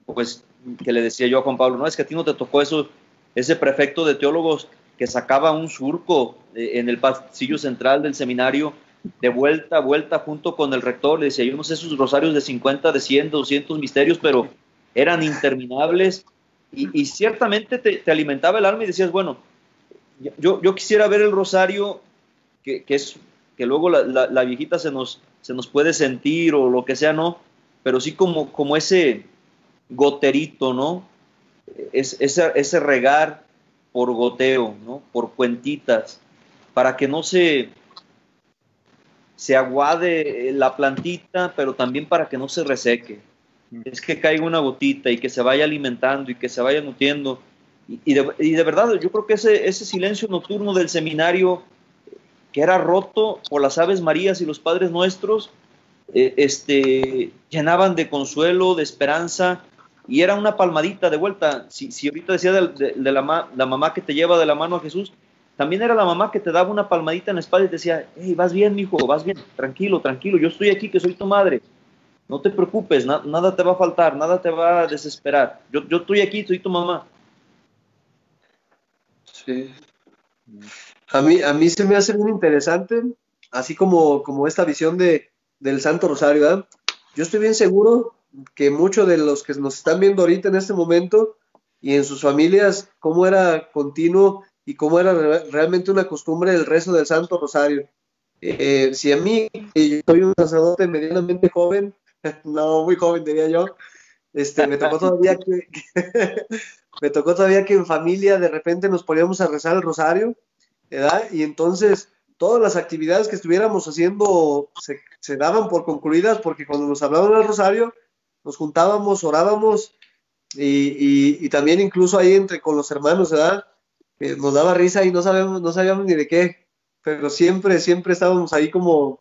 pues, que le decía yo a Juan Pablo, no, es que a ti no te tocó ese prefecto de teólogos que sacaba un surco en el pasillo central del seminario, de vuelta a vuelta junto con el rector. Le decía, yo no sé sus rosarios de 50, de 100, de 200 misterios, pero eran interminables, y ciertamente te alimentaba el alma y decías, bueno, yo quisiera ver el rosario que luego la viejita se nos puede sentir o lo que sea, ¿no? Pero sí como ese goterito, ¿no? Ese regar por goteo, ¿no? Por cuentitas, para que no se aguade la plantita, pero también para que no se reseque. Es que caiga una gotita y que se vaya alimentando y que se vaya nutriendo. Y de verdad, yo creo que ese silencio nocturno del seminario, que era roto por las Aves Marías y los Padres Nuestros, llenaban de consuelo, de esperanza, y era una palmadita de vuelta. Si ahorita decía de la mamá que te lleva de la mano a Jesús, también era la mamá que te daba una palmadita en la espalda y te decía, hey, vas bien, mijo, vas bien, tranquilo, yo estoy aquí, que soy tu madre, no te preocupes, nada te va a faltar, nada te va a desesperar, yo estoy aquí, soy tu mamá. Sí. A mí se me hace muy interesante, así como esta visión del Santo Rosario, ¿verdad? Yo estoy bien seguro que muchos de los que nos están viendo ahorita en este momento y en sus familias, cómo era continuo y cómo era realmente una costumbre el rezo del Santo Rosario. Si a mí, que yo soy un sacerdote medianamente joven, no muy joven diría yo, me tocó todavía me tocó todavía que en familia de repente nos poníamos a rezar el rosario, ¿verdad? Y entonces todas las actividades que estuviéramos haciendo se daban por concluidas, porque cuando nos hablaban del rosario, nos juntábamos, orábamos, y también incluso ahí con los hermanos, ¿verdad? Nos daba risa y no sabíamos ni de qué, pero siempre estábamos ahí como,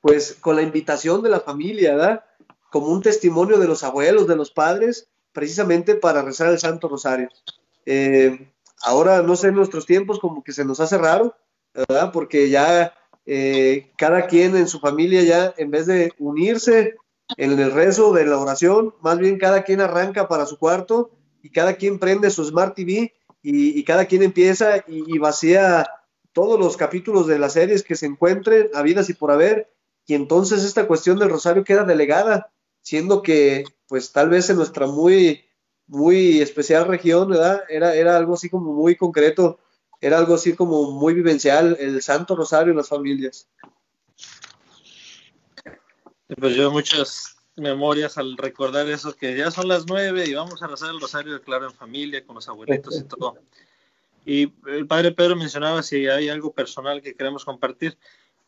pues, con la invitación de la familia, ¿verdad? Como un testimonio de los abuelos, de los padres, precisamente para rezar el Santo Rosario. Ahora, no sé, en nuestros tiempos como que se nos hace raro, ¿verdad? Porque ya cada quien en su familia ya, en vez de unirse en el rezo de la oración, más bien cada quien arranca para su cuarto y cada quien prende su Smart TV y cada quien empieza y vacía todos los capítulos de las series que se encuentren, habidas y por haber, y entonces esta cuestión del rosario queda delegada, siendo que, pues, tal vez en nuestra muy especial región, ¿verdad? Era algo así como muy concreto, era algo así como muy vivencial, el Santo Rosario en las familias. Pues yo muchas memorias al recordar eso, que ya son las 9 y vamos a rezar el rosario, claro, en familia, con los abuelitos y todo. Y el padre Pedro mencionaba si hay algo personal que queremos compartir.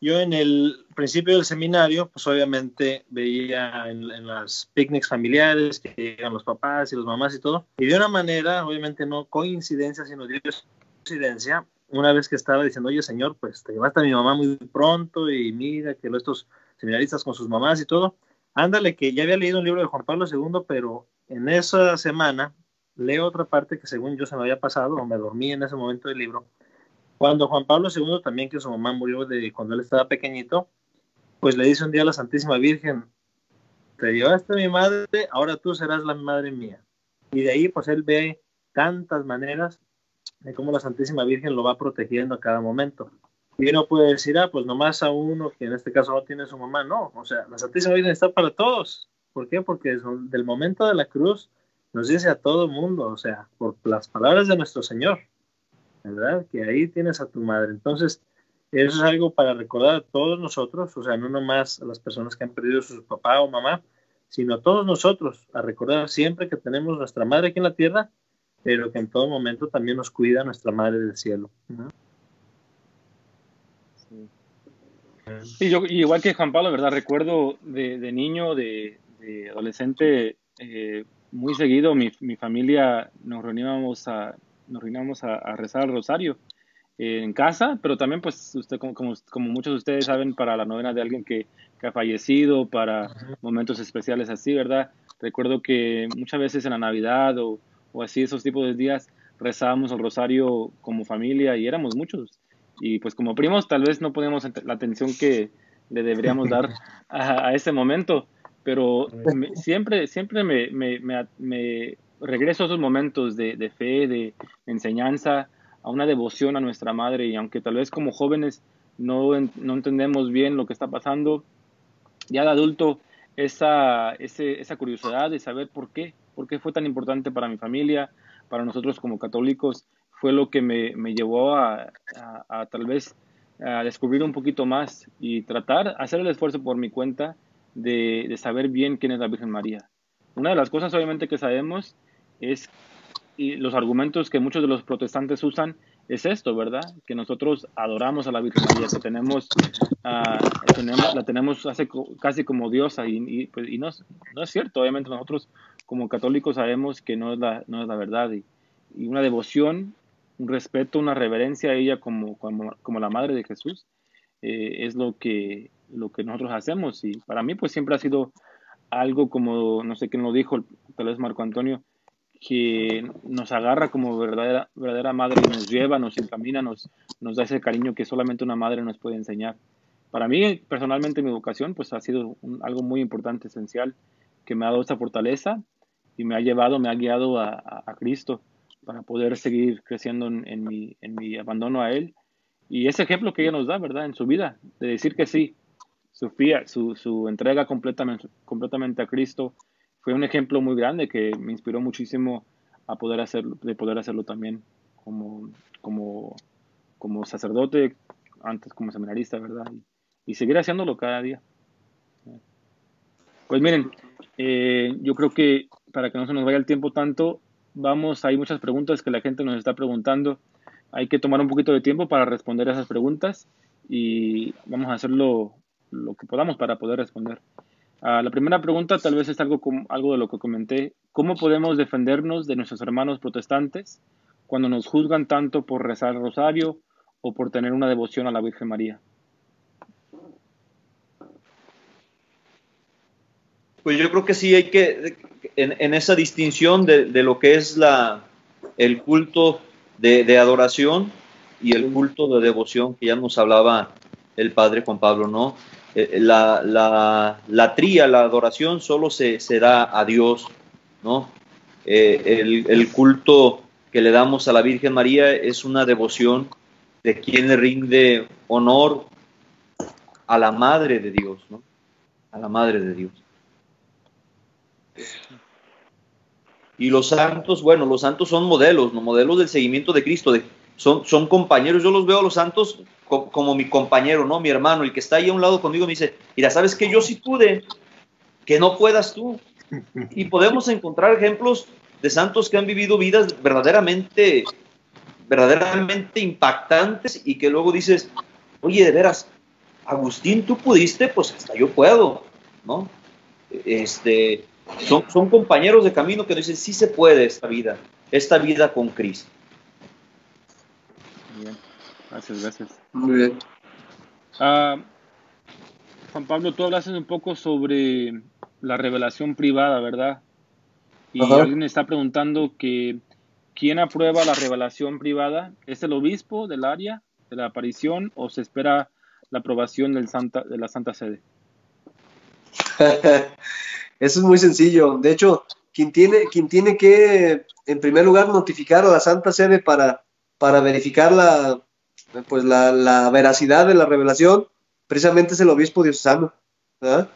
Yo en el principio del seminario, pues obviamente veía en las picnics familiares que llegan los papás y los mamás y todo, y de una manera, obviamente no coincidencia, sino coincidencia, una vez que estaba diciendo, oye señor, pues te llevaste a mi mamá muy pronto y mira que estos seminaristas con sus mamás y todo, ándale, que ya había leído un libro de Juan Pablo II, pero en esa semana leo otra parte que según yo se me había pasado o me dormí en ese momento del libro. Cuando Juan Pablo II también, que su mamá murió cuando él estaba pequeñito, pues le dice un día a la Santísima Virgen, te llevaste a mi madre, ahora tú serás la madre mía. Y de ahí pues él ve tantas maneras de cómo la Santísima Virgen lo va protegiendo a cada momento. Y uno puede decir, pues nomás a uno que en este caso no tiene su mamá. No, o sea, la Santísima Virgen está para todos. ¿Por qué? Porque del momento de la cruz nos dice a todo el mundo, o sea, por las palabras de nuestro Señor, ¿verdad? Que ahí tienes a tu madre. Entonces, eso es algo para recordar a todos nosotros, o sea, no nomás a las personas que han perdido a su papá o mamá, sino a todos nosotros, a recordar siempre que tenemos nuestra madre aquí en la tierra, pero que en todo momento también nos cuida nuestra madre del cielo, ¿no? Sí, yo igual que Juan Pablo, ¿verdad? Recuerdo de niño, de adolescente, muy seguido mi familia nos reuníamos a rezar el rosario en casa, pero también pues usted como muchos de ustedes saben, para la novena de alguien que ha fallecido, para momentos especiales así, ¿verdad? Recuerdo que muchas veces en la Navidad o así, esos tipos de días, rezábamos el rosario como familia y éramos muchos. Y pues como primos tal vez no ponemos la atención que le deberíamos dar a ese momento, pero siempre me regreso a esos momentos de fe, de enseñanza, a una devoción a nuestra madre, y aunque tal vez como jóvenes no entendemos bien lo que está pasando, ya de adulto esa curiosidad de saber por qué fue tan importante para mi familia, para nosotros como católicos, fue lo que me llevó a tal vez a descubrir un poquito más y hacer el esfuerzo por mi cuenta de saber bien quién es la Virgen María. Una de las cosas obviamente que sabemos es, y los argumentos que muchos de los protestantes usan, es esto, ¿verdad? Que nosotros adoramos a la Virgen María, que la tenemos casi como diosa, y no es cierto. Obviamente nosotros como católicos sabemos que no es la verdad, y una devoción, un respeto, una reverencia a ella como la madre de Jesús, es lo que nosotros hacemos. Y para mí pues siempre ha sido algo como, no sé quién lo dijo, tal vez Marco Antonio, que nos agarra como verdadera madre y nos lleva, nos encamina, nos da ese cariño que solamente una madre nos puede enseñar. Para mí, personalmente, mi educación pues ha sido algo muy importante, esencial, que me ha dado esa fortaleza y me ha guiado a Cristo para poder seguir creciendo en mi abandono a Él. Y ese ejemplo que ella nos da, ¿verdad?, en su vida, de decir que sí, su entrega completamente a Cristo, fue un ejemplo muy grande que me inspiró muchísimo a poder hacerlo también como sacerdote, antes como seminarista, ¿verdad? Y seguir haciéndolo cada día. Pues miren, yo creo que para que no se nos vaya el tiempo tanto, hay muchas preguntas que la gente nos está preguntando. Hay que tomar un poquito de tiempo para responder a esas preguntas y vamos a hacerlo lo que podamos para poder responder. La primera pregunta tal vez es algo de lo que comenté. ¿Cómo podemos defendernos de nuestros hermanos protestantes cuando nos juzgan tanto por rezar el rosario o por tener una devoción a la Virgen María? Pues yo creo que sí hay que, en esa distinción de lo que es el culto de adoración y el culto de devoción que ya nos hablaba el padre Juan Pablo, ¿no? La adoración solo se da a Dios, ¿no? El culto que le damos a la Virgen María es una devoción de quien le rinde honor a la Madre de Dios, ¿no? A la Madre de Dios. Y los santos, bueno, los santos son modelos, ¿no? Modelos del seguimiento de Cristo, son compañeros. Yo los veo a los santos como mi compañero, ¿no? Mi hermano, el que está ahí a un lado conmigo me dice, mira, ¿sabes qué? Yo sí pude, que no puedas tú. Y podemos encontrar ejemplos de santos que han vivido vidas verdaderamente impactantes y que luego dices, oye, de veras, Agustín, tú pudiste, pues hasta yo puedo, ¿no? Son compañeros de camino que dicen, sí se puede esta vida con Cristo. Bien, gracias. Muy bien. Juan Pablo, tú hablaste un poco sobre la revelación privada, ¿verdad? Y Ajá. alguien está preguntando que ¿quién aprueba la revelación privada? ¿Es el obispo del área de la aparición o se espera la aprobación de la Santa Sede? Eso es muy sencillo. De hecho, quien tiene que, en primer lugar, notificar a la Santa Sede para verificar la veracidad de la revelación, precisamente es el obispo diocesano, ¿verdad?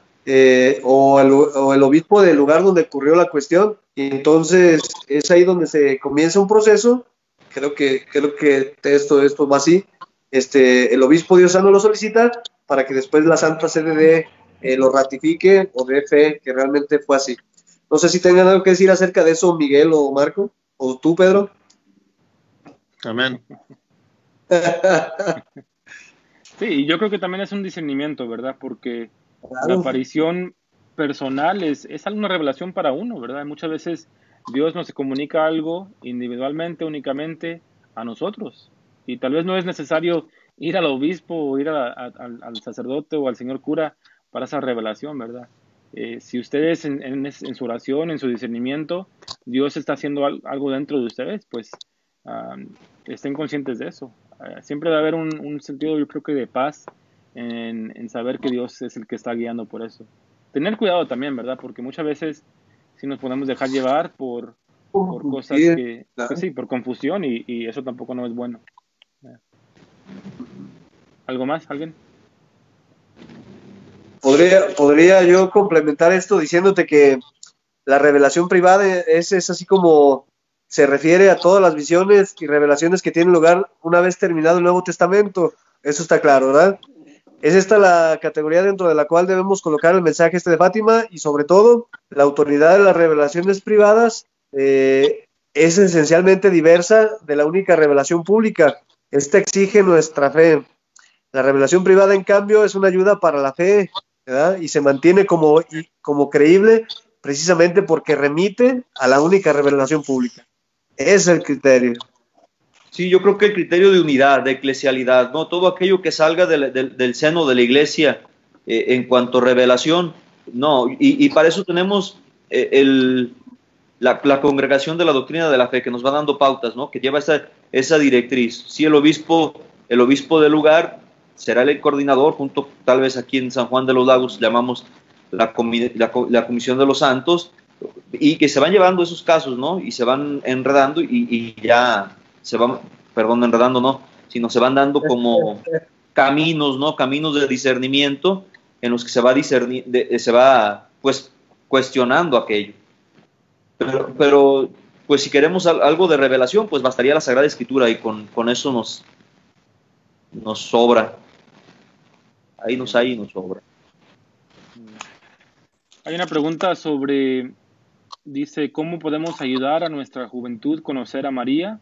O el obispo del lugar donde ocurrió la cuestión. Y entonces es ahí donde se comienza un proceso. Creo que esto va así. El obispo diocesano lo solicita para que después la Santa Sede lo ratifique o dé fe que realmente fue así. No sé si tengan algo que decir acerca de eso, Miguel o Marco, o tú, Pedro. Amén. Sí, y yo creo que también es un discernimiento, ¿verdad? Porque Claro. la aparición personal es una revelación para uno, ¿verdad? Muchas veces Dios nos comunica algo individualmente, únicamente a nosotros. Y tal vez no es necesario ir al obispo o ir al sacerdote o al señor cura para esa revelación, ¿verdad? Si ustedes en su oración, en su discernimiento, Dios está haciendo algo dentro de ustedes, pues estén conscientes de eso. Siempre debe haber un sentido, yo creo que de paz en saber que Dios es el que está guiando por eso. Tener cuidado también, ¿verdad? Porque muchas veces sí nos podemos dejar llevar por cosas que, Claro. pues sí, por confusión y eso tampoco no es bueno. ¿Algo más? ¿Alguien? Podría yo complementar esto diciéndote que la revelación privada es así como se refiere a todas las visiones y revelaciones que tienen lugar una vez terminado el Nuevo Testamento. Eso está claro, ¿verdad? Es esta la categoría dentro de la cual debemos colocar el mensaje de Fátima y sobre todo la autoridad de las revelaciones privadas es esencialmente diversa de la única revelación pública. Esta exige nuestra fe. La revelación privada, en cambio, es una ayuda para la fe, ¿verdad? Y se mantiene como creíble precisamente porque remite a la única revelación pública. Ese es el criterio. Sí, yo creo que el criterio de unidad, de eclesialidad, ¿no? Todo aquello que salga del seno de la iglesia en cuanto a revelación, no. Y para eso tenemos la congregación de la doctrina de la fe, que nos va dando pautas, ¿no? Que lleva esa directriz. Sí, el obispo del lugar será el coordinador, junto tal vez aquí en San Juan de los Lagos llamamos la Comisión de los Santos, y que se van llevando esos casos, ¿no? Y se van enredando y ya se van, perdón, enredando no, sino se van dando como caminos, ¿no? Caminos de discernimiento en los que se va pues cuestionando aquello. Pero pues si queremos algo de revelación, pues bastaría la Sagrada Escritura y con eso nos sobra. Ahí nos sobra. Hay una pregunta sobre, dice, ¿cómo podemos ayudar a nuestra juventud a conocer a María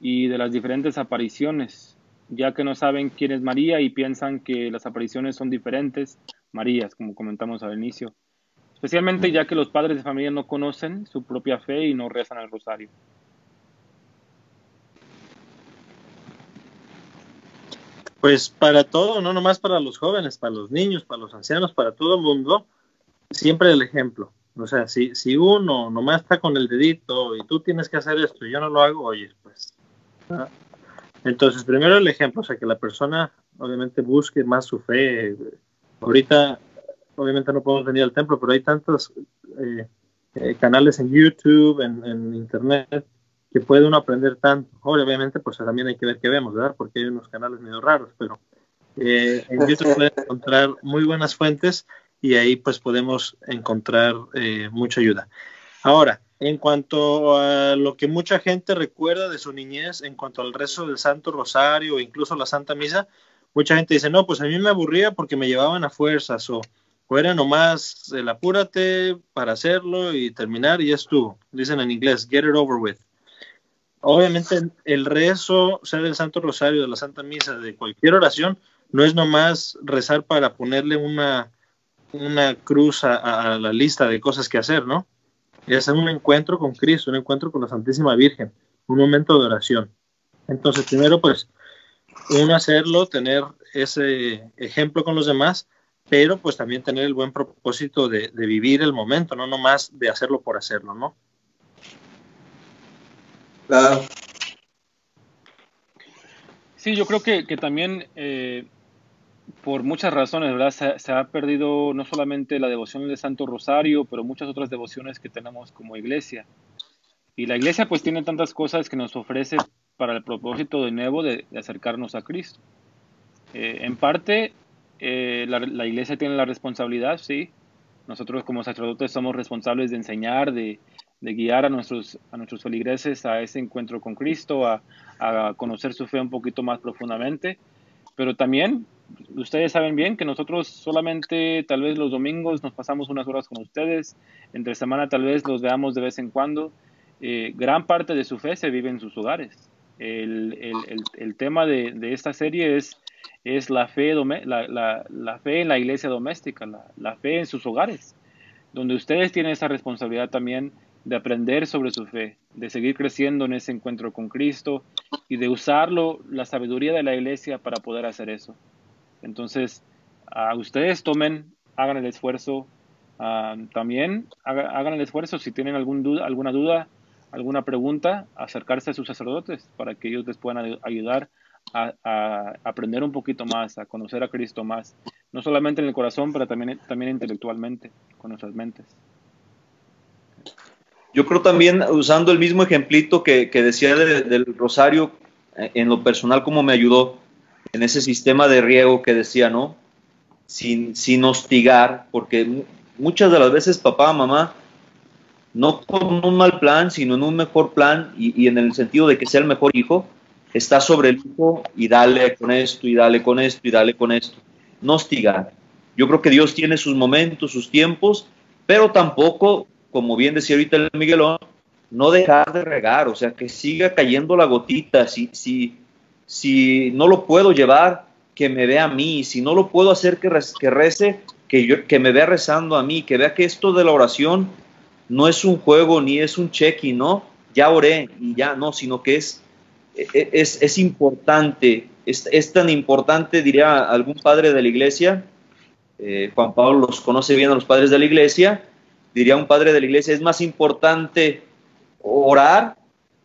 y de las diferentes apariciones, ya que no saben quién es María y piensan que las apariciones son diferentes Marías, como comentamos al inicio? Especialmente ya que los padres de familia no conocen su propia fe y no rezan el rosario. Pues para todo, no nomás para los jóvenes, para los niños, para los ancianos, para todo el mundo, siempre el ejemplo. O sea, si uno nomás está con el dedito y tú tienes que hacer esto y yo no lo hago, oye, pues. ¿Ah? Entonces, primero el ejemplo, o sea, que la persona obviamente busque más su fe. Ahorita, obviamente no podemos venir al templo, pero hay tantos canales en YouTube, en Internet, que puede uno aprender tanto. Obviamente, pues también hay que ver qué vemos, ¿verdad? Porque hay unos canales medio raros, pero en YouTube pueden encontrar muy buenas fuentes y ahí pues podemos encontrar mucha ayuda. Ahora, en cuanto a lo que mucha gente recuerda de su niñez, en cuanto al rezo del Santo Rosario, incluso la Santa Misa, mucha gente dice, no, pues a mí me aburría porque me llevaban a fuerzas, o era nomás el apúrate para hacerlo y terminar y ya estuvo. Dicen en inglés, get it over with. Obviamente el rezo, sea del Santo Rosario, de la Santa Misa, de cualquier oración, no es nomás rezar para ponerle una cruz a la lista de cosas que hacer, ¿no? Es un encuentro con Cristo, un encuentro con la Santísima Virgen, un momento de oración. Entonces, primero, pues, uno hacerlo, tener ese ejemplo con los demás, pero pues también tener el buen propósito de vivir el momento, no nomás de hacerlo por hacerlo, ¿no? Claro. Sí, yo creo que también por muchas razones, ¿verdad? Se ha perdido no solamente la devoción del Santo Rosario, pero muchas otras devociones que tenemos como iglesia. Y la iglesia pues tiene tantas cosas que nos ofrece para el propósito de nuevo de acercarnos a Cristo. En parte, la iglesia tiene la responsabilidad, sí. Nosotros como sacerdotes somos responsables de enseñar, de guiar a nuestros feligreses a ese encuentro con Cristo, a conocer su fe un poquito más profundamente. Pero también, ustedes saben bien que nosotros solamente tal vez los domingos nos pasamos unas horas con ustedes, entre semana tal vez los veamos de vez en cuando. Gran parte de su fe se vive en sus hogares. El tema de esta serie es la fe, la fe en la iglesia doméstica, la fe en sus hogares, donde ustedes tienen esa responsabilidad también de aprender sobre su fe, de seguir creciendo en ese encuentro con Cristo y de usarlo, la sabiduría de la iglesia para poder hacer eso. Entonces, ustedes hagan el esfuerzo, también hagan el esfuerzo si tienen alguna duda, alguna pregunta, acercarse a sus sacerdotes para que ellos les puedan ayudar a aprender un poquito más, a conocer a Cristo más, no solamente en el corazón, pero también intelectualmente, con nuestras mentes. Yo creo también, usando el mismo ejemplito que decía del rosario, en lo personal, como me ayudó en ese sistema de riego que decía, ¿no? Sin hostigar, porque muchas de las veces papá, mamá, no con un mal plan, sino en un mejor plan y en el sentido de que sea el mejor hijo, está sobre el hijo y dale con esto, y dale con esto, y dale con esto. No hostigar. Yo creo que Dios tiene sus momentos, sus tiempos, pero tampoco, como bien decía ahorita el Miguelón, no dejar de regar, o sea, que siga cayendo la gotita. Si no lo puedo llevar, que me vea a mí. Si no lo puedo hacer que rece, que me vea rezando a mí, que vea que esto de la oración no es un juego ni es un check-in, ¿no? Ya oré y ya, no, sino que es importante, es tan importante, diría algún padre de la iglesia, Juan Pablo los conoce bien a los padres de la iglesia, diría un padre de la iglesia, es más importante orar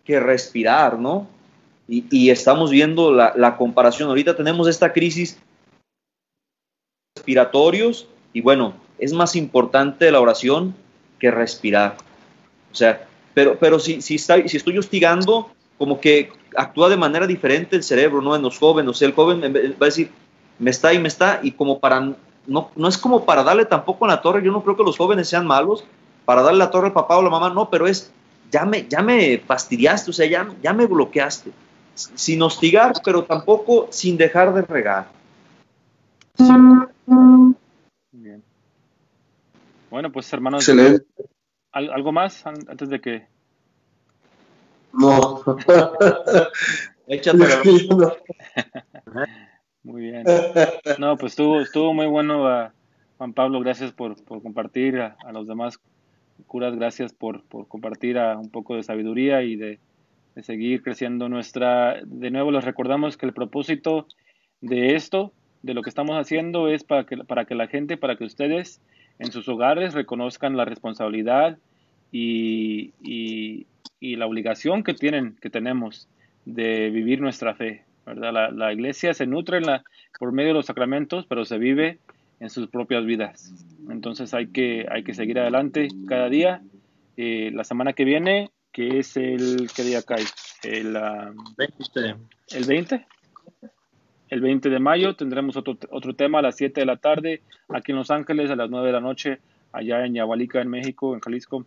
que respirar, ¿no? Y estamos viendo la comparación. Ahorita tenemos esta crisis respiratorios y bueno, es más importante la oración que respirar. O sea, pero si estoy hostigando, como que actúa de manera diferente el cerebro, ¿no? En los jóvenes, o sea, el joven va a decir, me está, y como para, no es como para darle tampoco en la torre. Yo no creo que los jóvenes sean malos, para darle la torre al papá o la mamá, no, pero ya me fastidiaste, o sea, ya me bloqueaste. Sin hostigar, pero tampoco sin dejar de regar. Bien. Bueno, pues hermanos, Excelente. ¿algo más antes de que... No. Échatela. Muy bien. No, pues estuvo muy bueno, Juan Pablo, gracias por compartir, a los demás curas, gracias por compartir un poco de sabiduría y de seguir creciendo de nuevo les recordamos que el propósito de esto, de lo que estamos haciendo, es para que la gente, para que ustedes en sus hogares reconozcan la responsabilidad y la obligación que tenemos de vivir nuestra fe, ¿verdad? La iglesia se nutre por medio de los sacramentos, pero se vive en sus propias vidas. Entonces hay que seguir adelante cada día. La semana que viene, que es ¿qué día cae? El 20. El 20 de mayo tendremos otro tema a las 7 de la tarde aquí en Los Ángeles, a las 9 de la noche allá en Yahualica, en México, en Jalisco.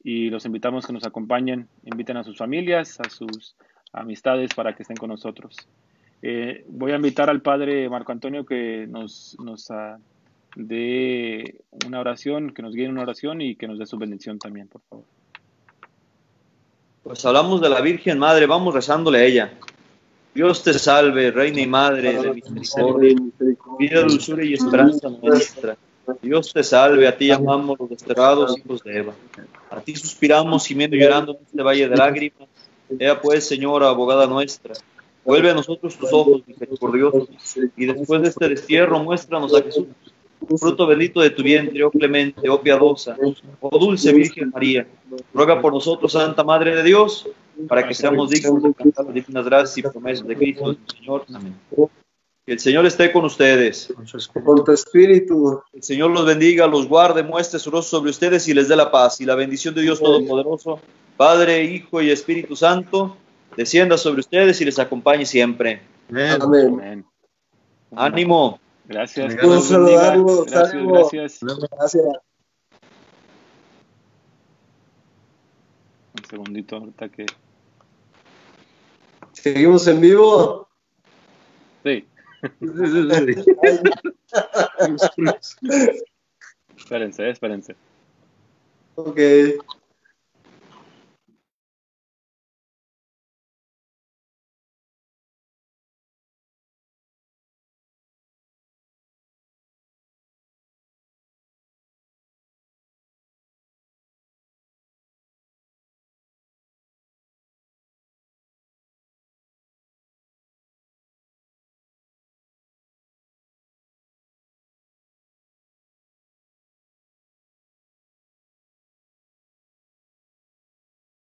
y los invitamos que nos acompañen, inviten a sus familias, a sus amistades para que estén con nosotros. Voy a invitar al Padre Marco Antonio que nos dé una oración, que nos guíe en una oración y que nos dé su bendición también, por favor. Pues hablamos de la Virgen Madre, vamos rezándole a ella. Dios te salve, Reina y Madre de misericordia, vida, dulzura y esperanza nuestra. Dios te salve, a ti llamamos los desterrados hijos de Eva. A ti suspiramos, gimiendo y llorando en este valle de lágrimas. Ea pues, Señora, abogada nuestra, vuelve a nosotros tus ojos misericordiosos, y después de este destierro muéstranos a Jesús, fruto bendito de tu vientre, oh clemente, oh piadosa, oh dulce Virgen María. Ruega por nosotros, Santa Madre de Dios, para que seamos dignos de alcanzar las divinas gracias y promesas de Cristo, nuestro Señor. Amén. Que el Señor esté con ustedes. Con tu espíritu. El Señor los bendiga, los guarde, muestre su rostro sobre ustedes y les dé la paz. Y la bendición de Dios Todopoderoso, Padre, Hijo y Espíritu Santo, descienda sobre ustedes y les acompañe siempre. Amén. Amén. Ánimo. Gracias. Un Dios los bendiga. saludo, Gracias, ánimo. gracias. Gracias. Un segundito ahorita que... Seguimos en vivo. Sí. Espérense. Ok.